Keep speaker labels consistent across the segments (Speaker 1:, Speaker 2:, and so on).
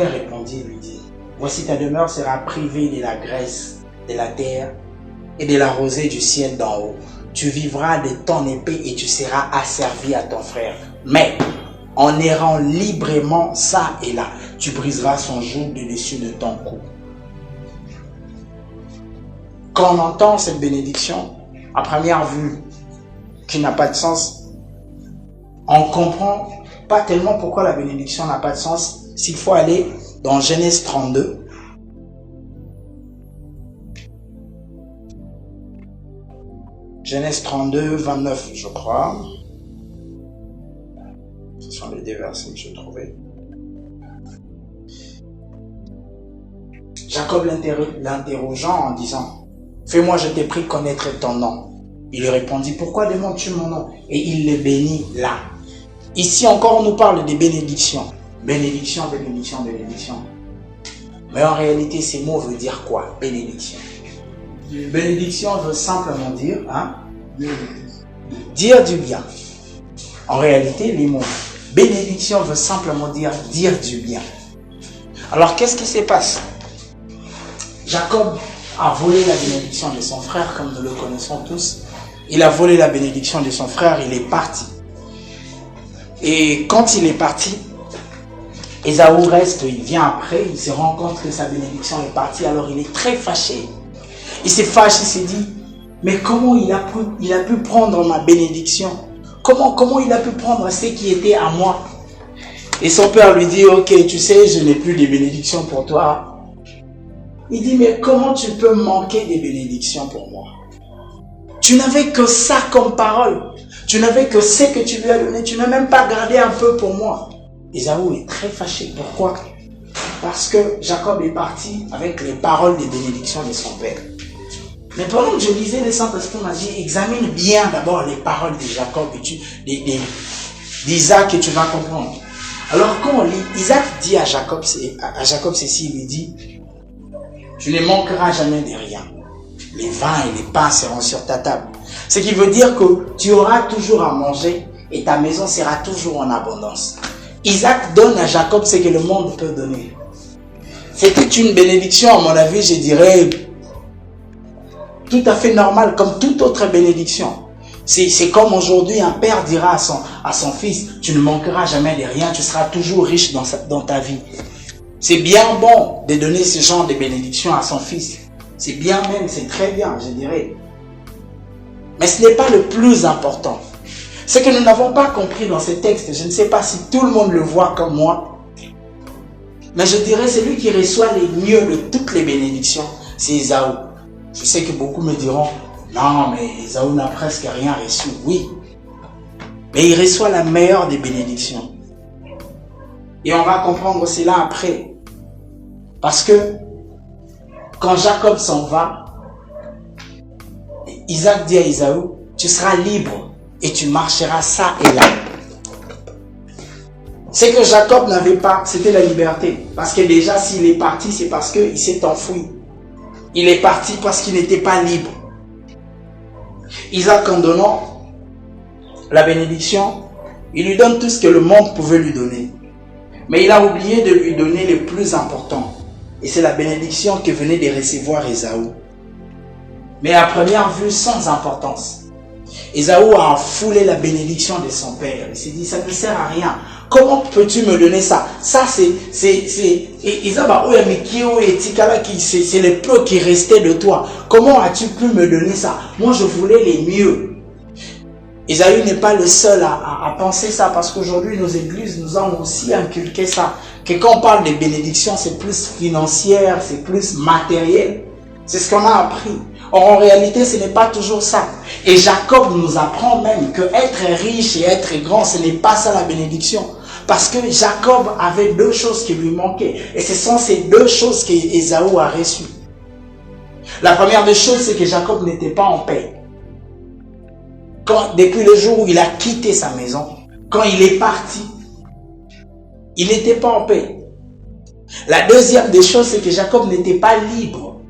Speaker 1: répondit et lui dit, voici ta demeure sera privée de la graisse de la terre et de la rosée du ciel d'en haut. Tu vivras de ton épée et tu seras asservi à ton frère. Mais en errant librement ça et là, tu briseras son joug de dessus de ton cou. Quand on entend cette bénédiction, à première vue, qui n'a pas de sens, on comprend pas tellement pourquoi la bénédiction n'a pas de sens. S'il faut aller dans Genèse 32, Genèse 32, 29, je crois. Ce sont les deux versets que je trouvais. Jacob l'interrogeant en disant, fais-moi, je t'ai pris connaître ton nom. Il lui répondit, pourquoi demandes-tu mon nom? Et il le bénit là. Ici encore, on nous parle de bénédiction. Bénédiction, bénédiction, bénédiction. Mais en réalité, ces mots veulent dire quoi? Bénédiction. Bénédiction veut simplement dire, dire du bien. En réalité, les mots bénédiction veut simplement dire du bien. Alors, qu'est-ce qui se passe? Jacob a volé la bénédiction de son frère, comme nous le connaissons tous. Il a volé la bénédiction de son frère, il est parti. Et quand il est parti, Ésaü reste, il vient après, il se rend compte que sa bénédiction est partie, alors il est très fâché. Il s'est fâché, il s'est dit, mais comment il a pu prendre ma bénédiction? Comment il a pu prendre ce qui était à moi? Et son père lui dit, ok, tu sais, je n'ai plus de bénédiction pour toi. Il dit, mais comment tu peux manquer des bénédictions pour moi? Tu n'avais que ça comme parole. Tu n'avais que ce que tu lui as donné. Tu n'as même pas gardé un peu pour moi. Ésaü est très fâché. Pourquoi? Parce que Jacob est parti avec les paroles des bénédictions de son père. Mais pendant que je lisais, le Saint-Esprit m'a dit, examine bien d'abord les paroles de Jacob et d'Isaac et tu vas comprendre. Alors quand on lit, Isaac dit à Jacob ceci, il lui dit, tu ne manqueras jamais de rien. Les vins et les pains seront sur ta table. Ce qui veut dire que tu auras toujours à manger et ta maison sera toujours en abondance. Isaac donne à Jacob ce que le monde peut donner. C'était une bénédiction, à mon avis, je dirais, tout à fait normale, comme toute autre bénédiction. C'est comme aujourd'hui, un père dira à son fils, tu ne manqueras jamais de rien, tu seras toujours riche dans ta vie. C'est bien bon de donner ce genre de bénédiction à son fils. C'est bien même, c'est très bien, je dirais. Mais ce n'est pas le plus important. Ce que nous n'avons pas compris dans ces textes, je ne sais pas si tout le monde le voit comme moi, mais je dirais celui qui reçoit les mieux de toutes les bénédictions, c'est Ésaü. Je sais que beaucoup me diront, non, mais Ésaü n'a presque rien reçu. Oui, mais il reçoit la meilleure des bénédictions. Et on va comprendre cela après. Parce que quand Jacob s'en va, Isaac dit à Ésaü, tu seras libre et tu marcheras ça et là. Ce que Jacob n'avait pas, c'était la liberté. Parce que déjà, s'il est parti, c'est parce qu'il s'est enfoui. Il est parti parce qu'il n'était pas libre. Isaac, en donnant la bénédiction, il lui donne tout ce que le monde pouvait lui donner. Mais il a oublié de lui donner le plus important. Et c'est la bénédiction que venait de recevoir Ésaü. Mais à première vue, sans importance. Ésaü a foulé la bénédiction de son père. Il s'est dit, ça ne sert à rien. Comment peux-tu me donner ça? Ça, c'est le peu qui restait de toi. Comment as-tu pu me donner ça? Moi, je voulais les mieux. Ésaü n'est pas le seul à penser ça, parce qu'aujourd'hui, nos églises nous ont aussi inculqué ça. Que quand on parle de bénédiction, c'est plus financière, c'est plus matériel. C'est ce qu'on a appris. Or, en réalité, ce n'est pas toujours ça. Et Jacob nous apprend même que être riche et être grand, ce n'est pas ça la bénédiction. Parce que Jacob avait deux choses qui lui manquaient. Et ce sont ces deux choses qu'Ésaü a reçues. La première des choses, c'est que Jacob n'était pas en paix. Depuis le jour où il a quitté sa maison, quand il est parti, il n'était pas en paix. La deuxième des choses, c'est que Jacob n'était pas libre.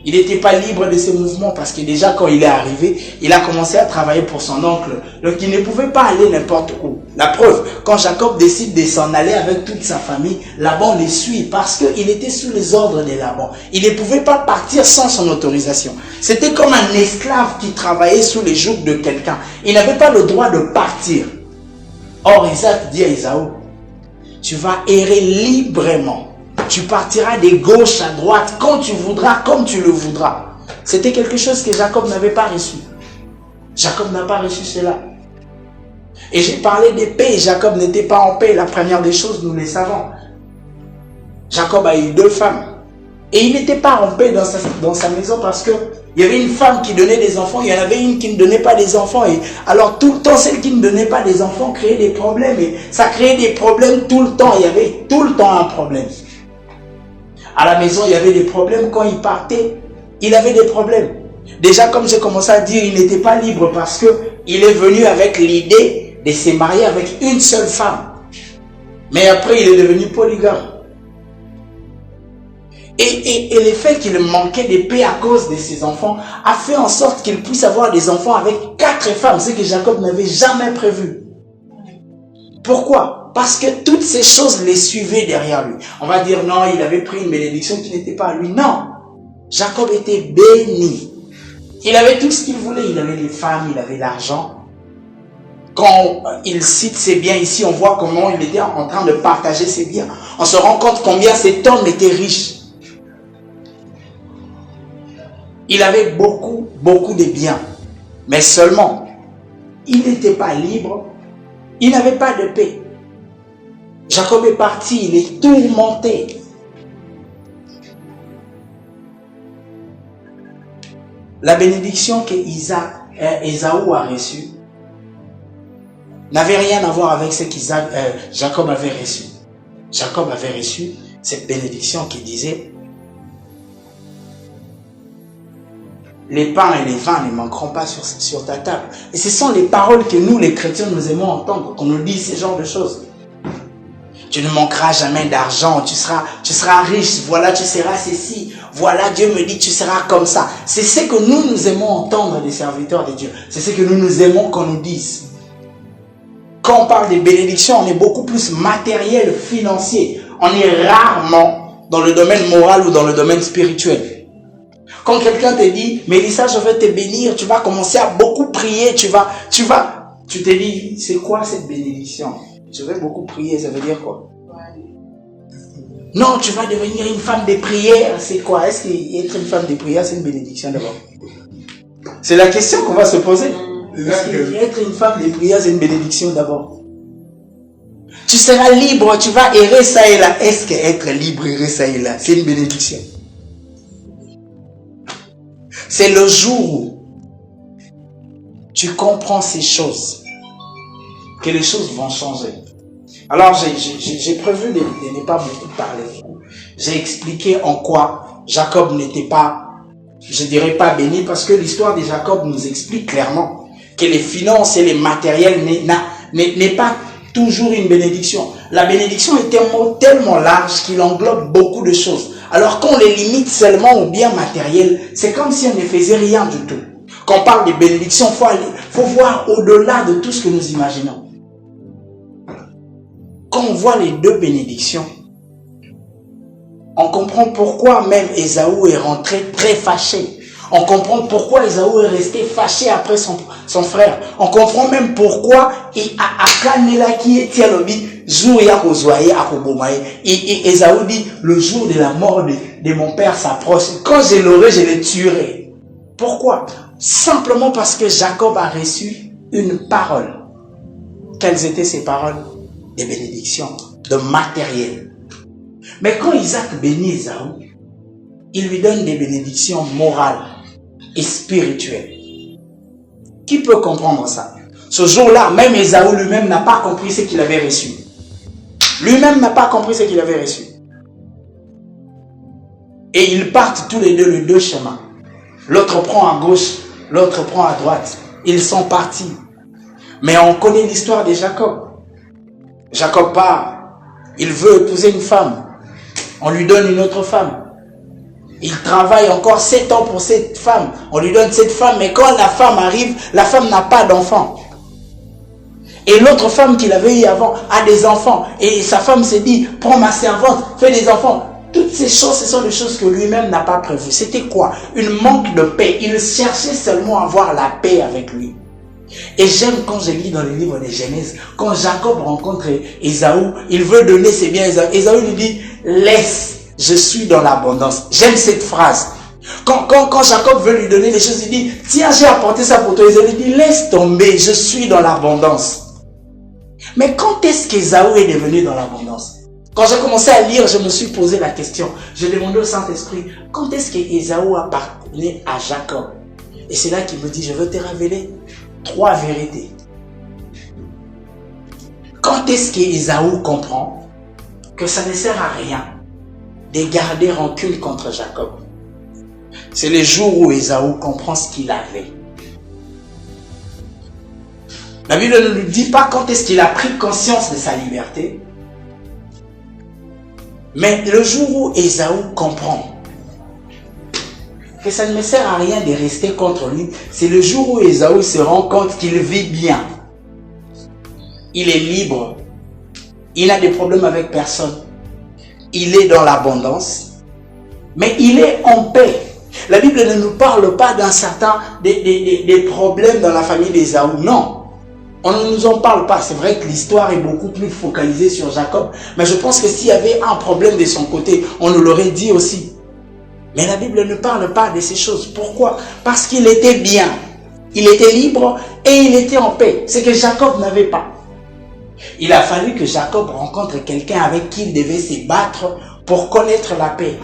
Speaker 1: Il n'était pas libre de ses mouvements parce que déjà quand il est arrivé, il a commencé à travailler pour son oncle. Donc il ne pouvait pas aller n'importe où. La preuve, quand Jacob décide de s'en aller avec toute sa famille, Laban les suit parce qu'il était sous les ordres de Laban. Il ne pouvait pas partir sans son autorisation. C'était comme un esclave qui travaillait sous les jougs de quelqu'un. Il n'avait pas le droit de partir. Or Isaac dit à Ésaü, tu vas errer librement. Tu partiras de gauche à droite quand tu voudras, comme tu le voudras. C'était quelque chose que Jacob n'avait pas reçu. Jacob n'a pas reçu cela. Et j'ai parlé de paix. Jacob n'était pas en paix. La première des choses, nous le savons. Jacob a eu 2 femmes. Et il n'était pas en paix dans sa maison parce que il y avait une femme qui donnait des enfants, il y en avait une qui ne donnait pas des enfants. Et alors tout le temps, celle qui ne donnait pas des enfants créait des problèmes. Et ça créait des problèmes tout le temps. Il y avait tout le temps un problème. À la maison, il y avait des problèmes. Quand il partait, il avait des problèmes. Déjà, comme j'ai commencé à dire, il n'était pas libre parce qu'il est venu avec l'idée de se marier avec une seule femme. Mais après, il est devenu polygame. Et le fait qu'il manquait de paix à cause de ses enfants a fait en sorte qu'il puisse avoir des enfants avec 4 femmes, ce que Jacob n'avait jamais prévu. Pourquoi ? Parce que toutes ces choses les suivaient derrière lui. On va dire non, il avait pris une bénédiction qui n'était pas à lui. Non, Jacob était béni. Il avait tout ce qu'il voulait. Il avait les femmes, il avait l'argent. Quand il cite ses biens ici, on voit comment il était en train de partager ses biens. On se rend compte combien cet homme était riche. Il avait beaucoup de biens. Mais seulement, il n'était pas libre. Il n'avait pas de paix. Jacob est parti, il est tourmenté. La bénédiction que Ésaü a reçue n'avait rien à voir avec ce que Jacob avait reçu. Jacob avait reçu cette bénédiction qui disait les pains et les vins ne manqueront pas sur ta table. Et ce sont les paroles que nous, les chrétiens, nous aimons entendre, qu'on nous dise ce genre de choses. Tu ne manqueras jamais d'argent, tu seras riche, voilà, tu seras ceci, voilà, Dieu me dit, tu seras comme ça. C'est ce que nous aimons entendre des serviteurs de Dieu. C'est ce que nous aimons qu'on nous dise. Quand on parle de bénédiction, on est beaucoup plus matériel, financier. On est rarement dans le domaine moral ou dans le domaine spirituel. Quand quelqu'un te dit, Mélissa, je vais te bénir, tu vas commencer à beaucoup prier, tu te dis, c'est quoi cette bénédiction? Je vais beaucoup prier, ça veut dire quoi? Non, tu vas devenir une femme de prière, c'est quoi? Est-ce qu'être une femme de prière, c'est une bénédiction d'abord? C'est la question qu'on va se poser. Est-ce qu'être une femme de prière, c'est une bénédiction d'abord? Tu seras libre, tu vas errer ça et là. Est-ce qu'être libre, errer ça et là, c'est une bénédiction? C'est le jour où tu comprends ces choses que les choses vont changer. Alors, j'ai prévu de ne pas beaucoup parler. J'ai expliqué en quoi Jacob n'était pas, je dirais pas béni, parce que l'histoire de Jacob nous explique clairement que les finances et les matériels n'est pas toujours une bénédiction. La bénédiction est un mot tellement large qu'il englobe beaucoup de choses. Alors qu'on les limite seulement aux biens matériels, c'est comme si on ne faisait rien du tout. Quand on parle de bénédiction, faut voir au-delà de tout ce que nous imaginons. Quand on voit les 2 bénédictions, on comprend pourquoi même Ésaü est rentré très fâché. On comprend pourquoi Ésaü est resté fâché après son frère. On comprend même pourquoi et Ésaü dit, le jour de la mort de mon père s'approche. Quand je l'aurai, je le tuerai. Pourquoi? Simplement parce que Jacob a reçu une parole. Quelles étaient ces paroles? Des bénédictions, de matériel. Mais quand Isaac bénit Ésaü, il lui donne des bénédictions morales et spirituelles. Qui peut comprendre ça? Ce jour-là, même Ésaü lui-même n'a pas compris ce qu'il avait reçu. Lui-même n'a pas compris ce qu'il avait reçu. Et ils partent tous les deux, les 2 chemins. L'autre prend à gauche, l'autre prend à droite. Ils sont partis. Mais on connaît l'histoire de Jacob. Jacob part. Il veut épouser une femme. On lui donne une autre femme. Il travaille encore 7 ans pour cette femme. On lui donne cette femme, mais quand la femme arrive, la femme n'a pas d'enfant. Et l'autre femme qu'il avait eue avant a des enfants. Et sa femme s'est dit, prends ma servante, fais des enfants. Toutes ces choses, ce sont des choses que lui-même n'a pas prévues. C'était quoi? Une manque de paix. Il cherchait seulement à avoir la paix avec lui. Et j'aime quand je lis dans le livre de Genèse, quand Jacob rencontre Ésaü, il veut donner ses biens à Ésaü. Ésaü lui dit, laisse, je suis dans l'abondance. J'aime cette phrase. Quand Jacob veut lui donner les choses, il dit, tiens, j'ai apporté ça pour toi. Ésaü lui dit, laisse tomber, je suis dans l'abondance. Mais quand est-ce qu'Ésaü est devenu dans l'abondance? Quand j'ai commencé à lire, je me suis posé la question. J'ai demandé au Saint-Esprit, quand est-ce qu'Ésaü appartenait à Jacob? Et c'est là qu'il me dit, je veux te révéler 3 vérités. Quand est-ce qu'Ésaü comprend que ça ne sert à rien de garder rancune contre Jacob? C'est le jour où Ésaü comprend ce qu'il avait. La Bible ne nous dit pas quand est-ce qu'il a pris conscience de sa liberté. Mais le jour où Ésaü comprend que ça ne me sert à rien de rester contre lui, c'est le jour où Ésaü se rend compte qu'il vit bien. Il est libre. Il n'a de problèmes avec personne. Il est dans l'abondance. Mais il est en paix. La Bible ne nous parle pas d'un certain des problèmes dans la famille d'Ésaü. Non. On ne nous en parle pas. C'est vrai que l'histoire est beaucoup plus focalisée sur Jacob. Mais je pense que s'il y avait un problème de son côté, on nous l'aurait dit aussi. Mais la Bible ne parle pas de ces choses. Pourquoi? Parce qu'il était bien. Il était libre et il était en paix. C'est que Jacob n'avait pas. Il a fallu que Jacob rencontre quelqu'un avec qui il devait se battre pour connaître la paix.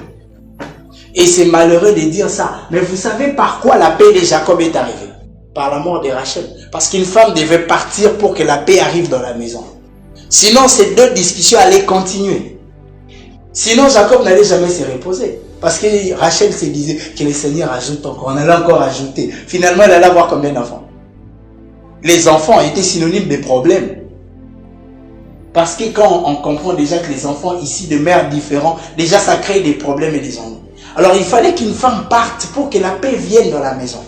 Speaker 1: Et c'est malheureux de dire ça. Mais vous savez par quoi la paix de Jacob est arrivée? Par la mort de Rachel. Parce qu'une femme devait partir pour que la paix arrive dans la maison. Sinon, ces 2 discussions allaient continuer. Sinon, Jacob n'allait jamais se reposer. Parce que Rachel se disait que le Seigneur ajoute encore. On allait encore ajouter. Finalement, elle allait avoir combien d'enfants? Les enfants étaient synonymes de problèmes. Parce que quand on comprend déjà que les enfants ici de mères différents, déjà ça crée des problèmes et des ennuis. Alors il fallait qu'une femme parte pour que la paix vienne dans la maison.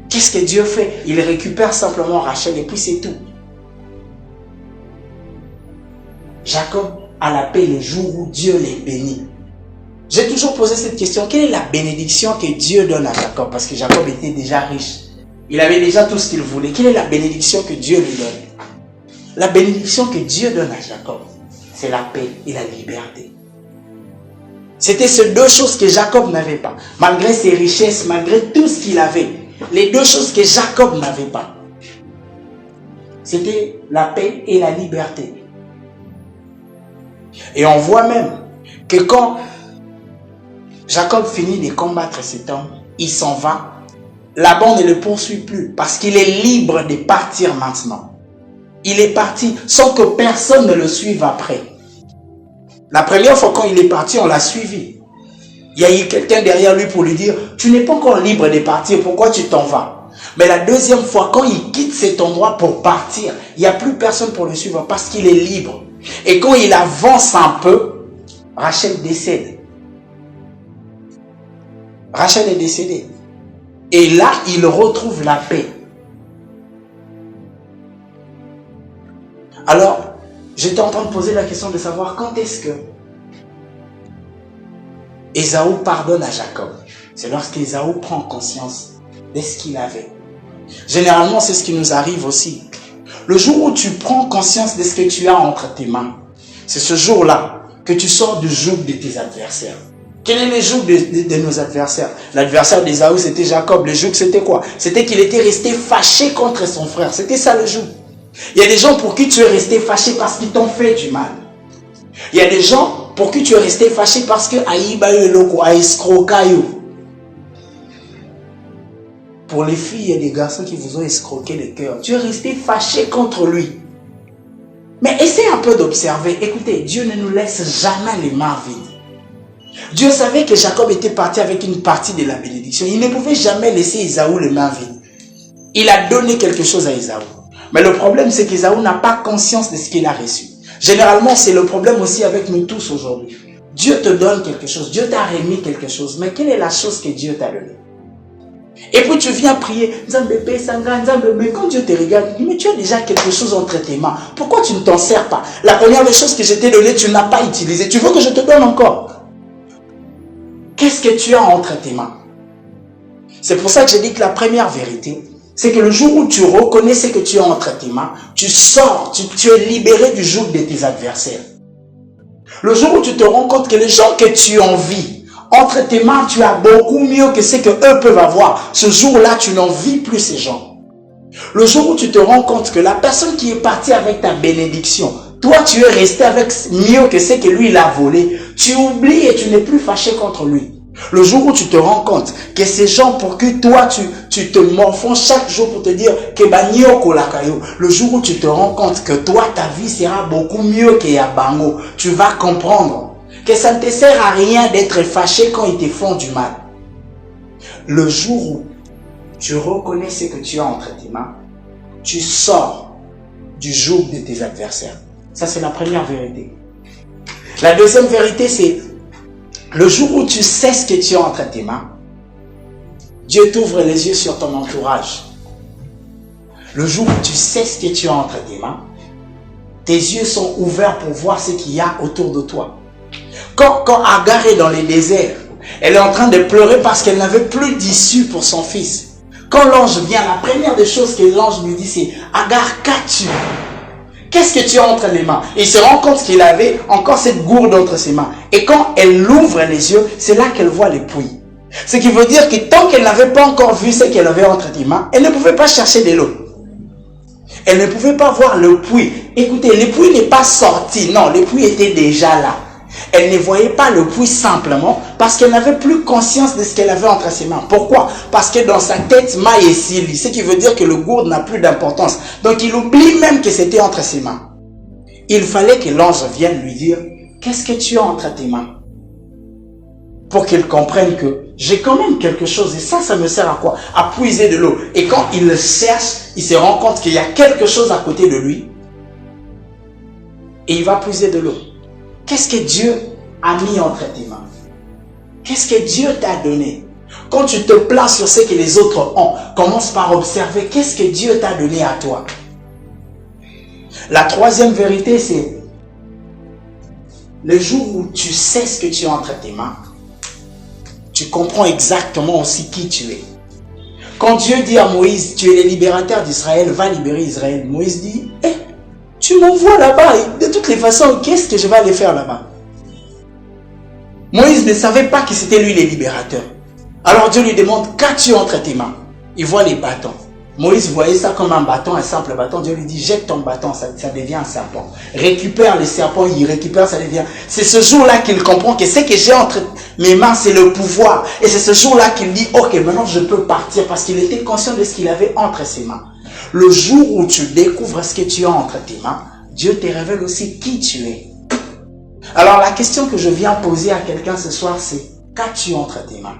Speaker 1: Qu'est-ce que Dieu fait? Il récupère simplement Rachel et puis c'est tout. Jacob a la paix le jour où Dieu les bénit. J'ai toujours posé cette question. Quelle est la bénédiction que Dieu donne à Jacob? Parce que Jacob était déjà riche. Il avait déjà tout ce qu'il voulait. Quelle est la bénédiction que Dieu lui donne? La bénédiction que Dieu donne à Jacob, c'est la paix et la liberté. C'était ces 2 choses que Jacob n'avait pas. Malgré ses richesses, malgré tout ce qu'il avait. Les 2 choses que Jacob n'avait pas. C'était la paix et la liberté. Et on voit même que quand Jacob finit de combattre cet homme, il s'en va. Laban ne le poursuit plus parce qu'il est libre de partir maintenant. Il est parti sans que personne ne le suive après. La première fois quand il est parti, on l'a suivi. Il y a eu quelqu'un derrière lui pour lui dire, tu n'es pas encore libre de partir, pourquoi tu t'en vas? Mais la deuxième fois, quand il quitte cet endroit pour partir, il n'y a plus personne pour le suivre parce qu'il est libre. Et quand il avance un peu, Rachel décède. Rachel est décédée. Et là, il retrouve la paix. Alors, j'étais en train de poser la question de savoir quand est-ce que Ésaü pardonne à Jacob. C'est lorsqu'Ésaü prend conscience de ce qu'il avait. Généralement, c'est ce qui nous arrive aussi. Le jour où tu prends conscience de ce que tu as entre tes mains, c'est ce jour-là que tu sors du joug de tes adversaires. Quel est le joug de nos adversaires? L'adversaire d'Ésaü, c'était Jacob. Le joug, c'était quoi? C'était qu'il était resté fâché contre son frère. C'était ça le joug. Il y a des gens pour qui tu es resté fâché parce qu'ils t'ont fait du mal. Il y a des gens pour qui tu es resté fâché parce que pour les filles et les garçons qui vous ont escroqué le cœur, tu es resté fâché contre lui. Mais essaie un peu d'observer. Écoutez, Dieu ne nous laisse jamais les mains vides. Dieu savait que Jacob était parti avec une partie de la bénédiction. Il ne pouvait jamais laisser Ésaü les mains vides. Il a donné quelque chose à Ésaü. Mais le problème, c'est qu'Ésaü n'a pas conscience de ce qu'il a reçu. Généralement, c'est le problème aussi avec nous tous aujourd'hui. Dieu te donne quelque chose, Dieu t'a remis quelque chose, mais quelle est la chose que Dieu t'a donnée? Et puis tu viens prier, mais quand Dieu te regarde, il dit, mais tu as déjà quelque chose entre tes mains. Pourquoi tu ne t'en sers pas? La première des choses que je t'ai donnée, tu n'as pas utilisé. Tu veux que je te donne encore? Qu'est-ce que tu as entre tes mains? C'est pour ça que j'ai dit que la première vérité, c'est que le jour où tu reconnais ce que tu as entre tes mains, tu sors, tu es libéré du joug de tes adversaires. Le jour où tu te rends compte que les gens que tu envies, entre tes mains, tu as beaucoup mieux que ce que eux peuvent avoir. Ce jour-là, tu n'envies plus ces gens. Le jour où tu te rends compte que la personne qui est partie avec ta bénédiction, toi, tu es resté avec mieux que ce que lui, il a volé. Tu oublies et tu n'es plus fâché contre lui. Le jour où tu te rends compte que ces gens pour qui toi tu te morfonds chaque jour pour te dire que le jour où tu te rends compte que toi ta vie sera beaucoup mieux que Yabango, tu vas comprendre que ça ne te sert à rien d'être fâché quand ils te font du mal. Le jour où tu reconnais ce que tu as entre tes mains, tu sors du joug de tes adversaires. Ça c'est la première vérité. La deuxième vérité c'est le jour où tu sais ce que tu as entre tes mains, Dieu t'ouvre les yeux sur ton entourage. Le jour où tu sais ce que tu as entre tes mains, tes yeux sont ouverts pour voir ce qu'il y a autour de toi. Quand Agar est dans les déserts, elle est en train de pleurer parce qu'elle n'avait plus d'issue pour son fils. Quand l'ange vient, la première des choses que l'ange lui dit c'est « Agar, qu'as-tu » Qu'est-ce que tu as entre les mains? Et il se rend compte qu'il avait encore cette gourde entre ses mains. Et quand elle ouvre les yeux, c'est là qu'elle voit les puits. Ce qui veut dire que tant qu'elle n'avait pas encore vu ce qu'elle avait entre les mains, elle ne pouvait pas chercher de l'eau. Elle ne pouvait pas voir le puits. Écoutez, le puits n'est pas sorti. Non, le puits était déjà là. Elle ne voyait pas le puits simplement parce qu'elle n'avait plus conscience de ce qu'elle avait entre ses mains. Pourquoi? Parce que dans sa tête, maille et sili, ce qui veut dire que le gourde n'a plus d'importance. Donc il oublie même que c'était entre ses mains. Il fallait que l'ange vienne lui dire, qu'est-ce que tu as entre tes mains? Pour qu'il comprenne que j'ai quand même quelque chose et ça me sert à quoi? À puiser de l'eau. Et quand il le cherche, il se rend compte qu'il y a quelque chose à côté de lui et il va puiser de l'eau. Qu'est-ce que Dieu a mis entre tes mains? Qu'est-ce que Dieu t'a donné? Quand tu te places sur ce que les autres ont, commence par observer qu'est-ce que Dieu t'a donné à toi. La troisième vérité, c'est le jour où tu sais ce que tu as entre tes mains, tu comprends exactement aussi qui tu es. Quand Dieu dit à Moïse, tu es le libérateur d'Israël, va libérer Israël, Moïse dit, tu m'envoies là-bas, de toutes les façons, qu'est-ce que je vais aller faire là-bas? Moïse ne savait pas que c'était lui le libérateur. Alors Dieu lui demande, qu'as-tu entre tes mains? Il voit les bâtons. Moïse voyait ça comme un bâton, un simple bâton. Dieu lui dit, jette ton bâton, ça devient un serpent. Récupère le serpent, il récupère, ça devient... C'est ce jour-là qu'il comprend que ce que j'ai entre mes mains, c'est le pouvoir. Et c'est ce jour-là qu'il dit, ok, maintenant je peux partir, parce qu'il était conscient de ce qu'il avait entre ses mains. Le jour où tu découvres ce que tu as entre tes mains, Dieu te révèle aussi qui tu es. Alors la question que je viens poser à quelqu'un ce soir, c'est qu'as-tu entre tes mains?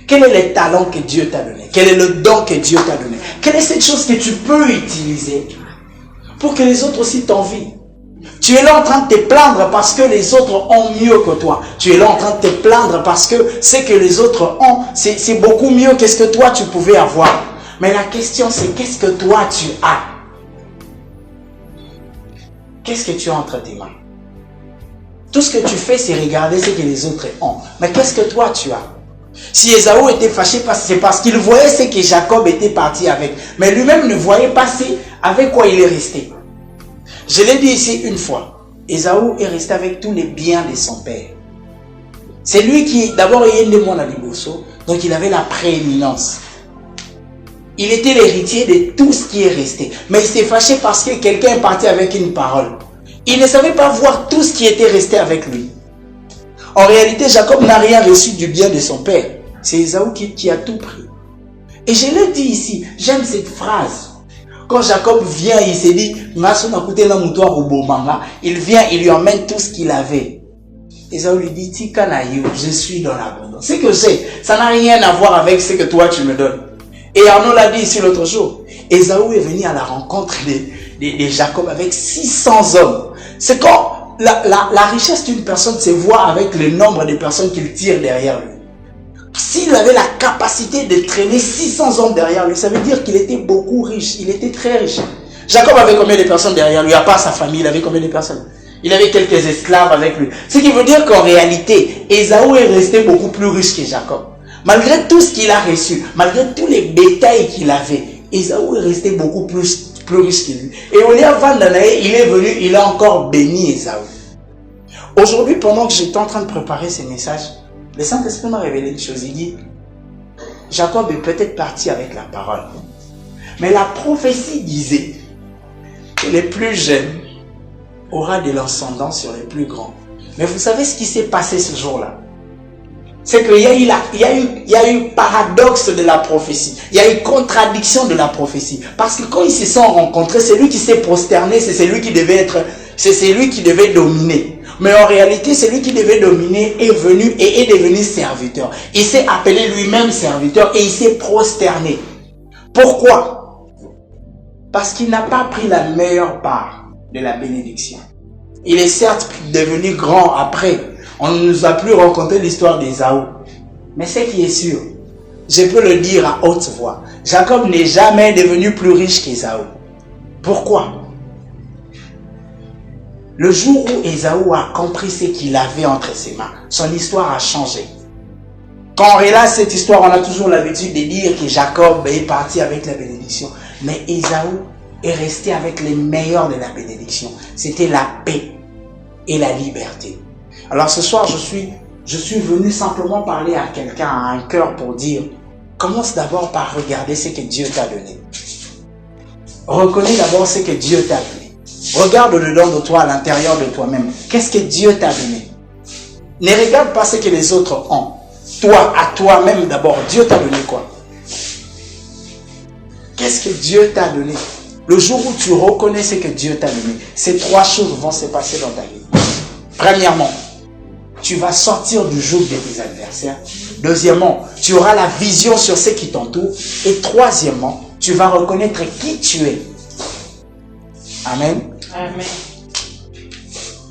Speaker 1: Quel est le talent que Dieu t'a donné? Quel est le don que Dieu t'a donné? Quelle est cette chose que tu peux utiliser pour que les autres aussi t'envient? Tu es là en train de te plaindre parce que les autres ont mieux que toi. Tu es là en train de te plaindre parce que ce que les autres ont, c'est beaucoup mieux que ce que toi tu pouvais avoir. Mais la question c'est qu'est-ce que toi tu as? Qu'est-ce que tu as entre tes mains? Tout ce que tu fais c'est regarder ce que les autres ont. Mais qu'est-ce que toi tu as? Si Ésaü était fâché, c'est parce qu'il voyait ce que Jacob était parti avec. Mais lui-même ne voyait pas avec quoi il est resté. Je l'ai dit ici une fois. Ésaü est resté avec tous les biens de son père. C'est lui qui, d'abord, il est né mon Aliboso, donc il avait la prééminence. Il était l'héritier de tout ce qui est resté. Mais il s'est fâché parce que quelqu'un est parti avec une parole. Il ne savait pas voir tout ce qui était resté avec lui. En réalité, Jacob n'a rien reçu du bien de son père. C'est Ésaü qui a tout pris. Et je l'ai dit ici, j'aime cette phrase. Quand Jacob vient, il s'est dit, il vient, il lui emmène tout ce qu'il avait. Ésaü lui dit, je suis dans l'abondance. Ce que j'ai, ça n'a rien à voir avec ce que toi tu me donnes. Et Arnaud l'a dit ici l'autre jour. Ésaü est venu à la rencontre de Jacob avec 600 hommes. C'est quand la richesse d'une personne, c'est voir avec le nombre de personnes qu'il tire derrière lui. S'il avait la capacité de traîner 600 hommes derrière lui, ça veut dire qu'il était beaucoup riche, il était très riche. Jacob avait combien de personnes derrière lui? À part sa famille, il avait combien de personnes? Il avait quelques esclaves avec lui. Ce qui veut dire qu'en réalité, Ésaü est resté beaucoup plus riche que Jacob. Malgré tout ce qu'il a reçu, malgré tous les bétails qu'il avait, Ésaü est resté beaucoup plus riche que lui. Et Olia Van Danae, il est venu, il a encore béni Ésaü. Aujourd'hui, pendant que j'étais en train de préparer ces messages, le Saint-Esprit m'a révélé une chose. Il dit, Jacob est peut-être parti avec la parole. Mais la prophétie disait que les plus jeunes aura de l'ascendant sur les plus grands. Mais vous savez ce qui s'est passé ce jour-là? C'est qu'il y a eu paradoxe de la prophétie. Il y a eu contradiction de la prophétie. Parce que quand ils se sont rencontrés, c'est lui qui s'est prosterné, c'est celui qui devait dominer. Mais en réalité, celui qui devait dominer est venu et est devenu serviteur. Il s'est appelé lui-même serviteur et il s'est prosterné. Pourquoi? Parce qu'il n'a pas pris la meilleure part de la bénédiction. Il est certes devenu grand après. On ne nous a plus raconté l'histoire d'Ésaü. Mais ce qui est sûr, je peux le dire à haute voix, Jacob n'est jamais devenu plus riche qu'Ésaü. Pourquoi? Le jour où Ésaü a compris ce qu'il avait entre ses mains, son histoire a changé. Quand on relate cette histoire, on a toujours l'habitude de dire que Jacob est parti avec la bénédiction. Mais Ésaü est resté avec les meilleurs de la bénédiction. C'était la paix et la liberté. Alors ce soir, je suis venu simplement parler à quelqu'un, à un cœur pour dire, commence d'abord par regarder ce que Dieu t'a donné. Reconnais d'abord ce que Dieu t'a donné. Regarde au-dedans de toi, à l'intérieur de toi-même. Qu'est-ce que Dieu t'a donné? Ne regarde pas ce que les autres ont. Toi, à toi-même d'abord, Dieu t'a donné quoi? Qu'est-ce que Dieu t'a donné? Le jour où tu reconnais ce que Dieu t'a donné, ces trois choses vont se passer dans ta vie. Premièrement, tu vas sortir du joug de tes adversaires. Deuxièmement, tu auras la vision sur ce qui t'entoure. Et troisièmement, tu vas reconnaître qui tu es. Amen.
Speaker 2: Amen.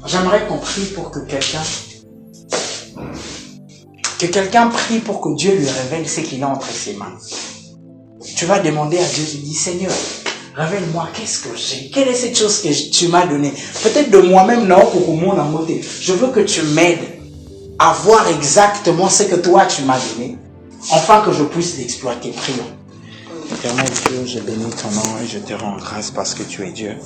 Speaker 1: J'aimerais qu'on prie pour que quelqu'un prie pour que Dieu lui révèle ce qu'il a entre ses mains. Tu vas demander à Dieu, tu dis, Seigneur, révèle-moi qu'est-ce que j'ai. Quelle est cette chose que tu m'as donnée? Peut-être de moi-même, je veux que tu m'aides à voir exactement ce que toi tu m'as donné, afin que je puisse l'exploiter. Prions. Éternel Dieu, je bénis ton nom et je te rends grâce parce que tu es Dieu.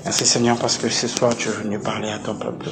Speaker 1: Merci Seigneur parce que ce soir tu es venu parler à ton peuple.